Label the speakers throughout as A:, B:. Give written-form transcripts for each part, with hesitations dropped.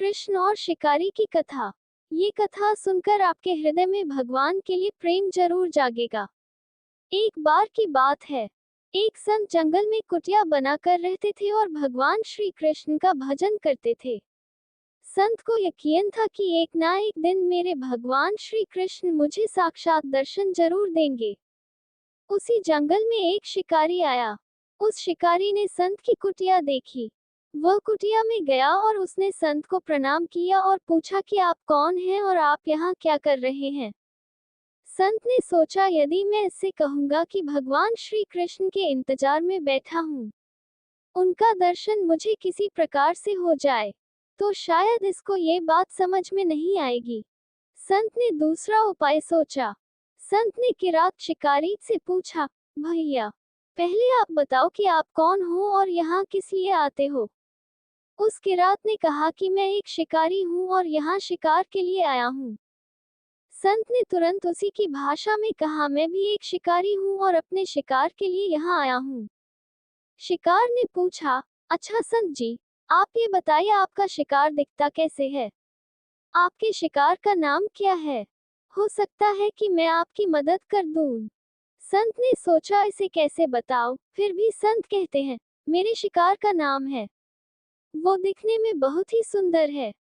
A: कृष्ण और शिकारी की कथा। ये कथा सुनकर आपके हृदय में भगवान के लिए प्रेम जरूर जागेगा। एक बार की बात है, एक संत जंगल में कुटिया बनाकर रहते थे और भगवान श्री कृष्ण का भजन करते थे। संत को यकीन था कि एक ना एक दिन मेरे भगवान श्री कृष्ण मुझे साक्षात दर्शन जरूर देंगे। उसी जंगल में एक शिकारी आया। उस शिकारी ने संत की कुटिया देखी। वह कुटिया में गया और उसने संत को प्रणाम किया और पूछा कि आप कौन हैं और आप यहाँ क्या कर रहे हैं। संत ने सोचा, यदि मैं इससे कहूंगा कि भगवान श्री कृष्ण के इंतजार में बैठा हूँ, उनका दर्शन मुझे किसी प्रकार से हो जाए, तो शायद इसको ये बात समझ में नहीं आएगी। संत ने दूसरा उपाय सोचा। संत ने किरात शिकारी से पूछा, भैया, पहले आप बताओ कि आप कौन हो और यहाँ किस लिए आते हो। उस किरात ने कहा कि मैं एक शिकारी हूँ और यहाँ शिकार के लिए आया हूँ। संत ने तुरंत उसी की भाषा में कहा, मैं भी एक शिकारी हूँ और अपने शिकार के लिए यहाँ आया हूँ। शिकार ने पूछा, अच्छा संत जी, आप ये बताइए आपका शिकार दिखता कैसे है? आपके शिकार का नाम क्या है? हो सकता है कि मैं आपकी मदद कर दूं। संत ने सोचा, इसे कैसे बताओ। फिर भी संत कहते हैं, मेरे शिकार का नाम है। वो दिखने में बहुत ही सुंदर है,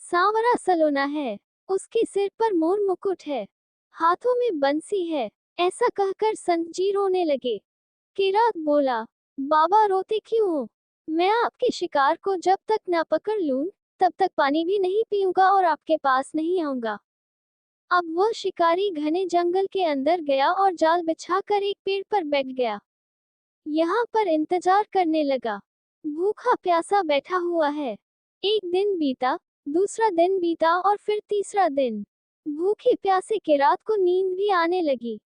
A: सांवरा सलोना है, उसके सिर पर मोर मुकुट है, हाथों में बंसी है। ऐसा कहकर संत जी रोने लगे। किरात बोला, बाबा रोते क्यों हो? मैं आपके शिकार को जब तक ना पकड़ लूं, तब तक पानी भी नहीं पीऊंगा और आपके पास नहीं आऊंगा। अब वह शिकारी घने जंगल के अंदर गया और जाल बिछाकर एक पेड़ पर बैठ गया। यहाँ पर इंतजार करने लगा। भूखा प्यासा बैठा हुआ है। एक दिन बीता, दूसरा दिन बीता और फिर तीसरा दिन। भूखे प्यासे किरात को नींद भी आने लगी।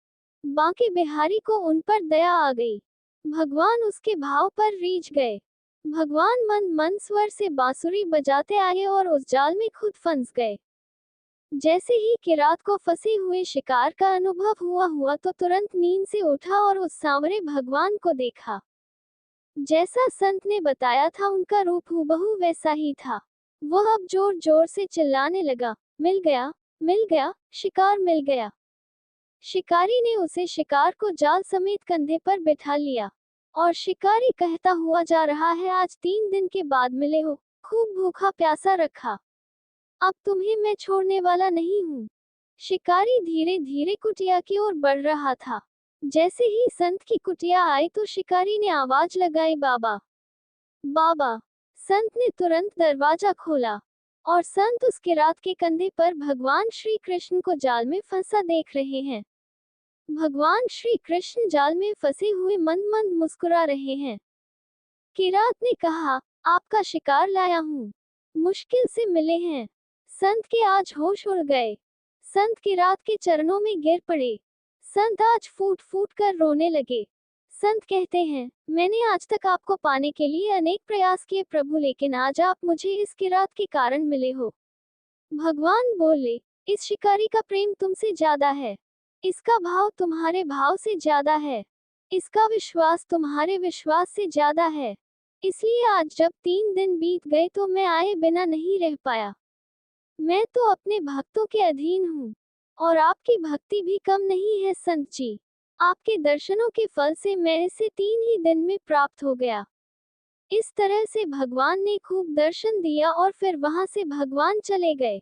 A: बांके बिहारी को उन पर दया आ गई। भगवान उसके भाव पर रीझ गए। भगवान मन मन स्वर से बांसुरी बजाते आए और उस जाल में खुद फंस गए। जैसे ही किरात को फंसे हुए शिकार का अनुभव हुआ तो तुरंत नींद से उठा और उस सांवरे भगवान को देखा। जैसा संत ने बताया था, उनका रूप हूबहू वैसा ही था। वह अब जोर जोर से चिल्लाने लगा, मिल गया, मिल गया, शिकार मिल गया। शिकारी ने उसे शिकार को जाल समेत कंधे पर बिठा लिया और शिकारी कहता हुआ जा रहा है, आज 3 दिन के बाद मिले हो, खूब भूखा प्यासा रखा, अब तुम्हें मैं छोड़ने वाला नहीं हूँ। शिकारी धीरे धीरे कुटिया की ओर बढ़ रहा था। जैसे ही संत की कुटिया आई तो शिकारी ने आवाज लगाई, बाबा, बाबा। संत ने तुरंत दरवाजा खोला और संत उस किरात के कंधे पर भगवान श्री कृष्ण को जाल में फंसा देख रहे हैं। भगवान श्री कृष्ण जाल में फंसे हुए मंद मंद मुस्कुरा रहे हैं। किरात ने कहा, आपका शिकार लाया हूँ, मुश्किल से मिले हैं। संत के आज होश उड़ गए। संत किरात के चरणों में गिर पड़े। संत आज फूट फूट कर रोने लगे। संत कहते हैं, मैंने आज तक आपको पाने के लिए अनेक प्रयास किए प्रभु, लेकिन आज आप मुझे इस किरात के कारण मिले हो। भगवान बोले, इस शिकारी का प्रेम तुमसे ज्यादा है, इसका भाव तुम्हारे भाव से ज्यादा है, इसका विश्वास तुम्हारे विश्वास से ज्यादा है। इसलिए आज जब 3 दिन बीत गए तो मैं आए बिना नहीं रह पाया। मैं तो अपने भक्तों के अधीन हूँ और आपकी भक्ति भी कम नहीं है संत जी। आपके दर्शनों के फल से मैं इसे 3 ही दिन में प्राप्त हो गया। इस तरह से भगवान ने खूब दर्शन दिया और फिर वहां से भगवान चले गए।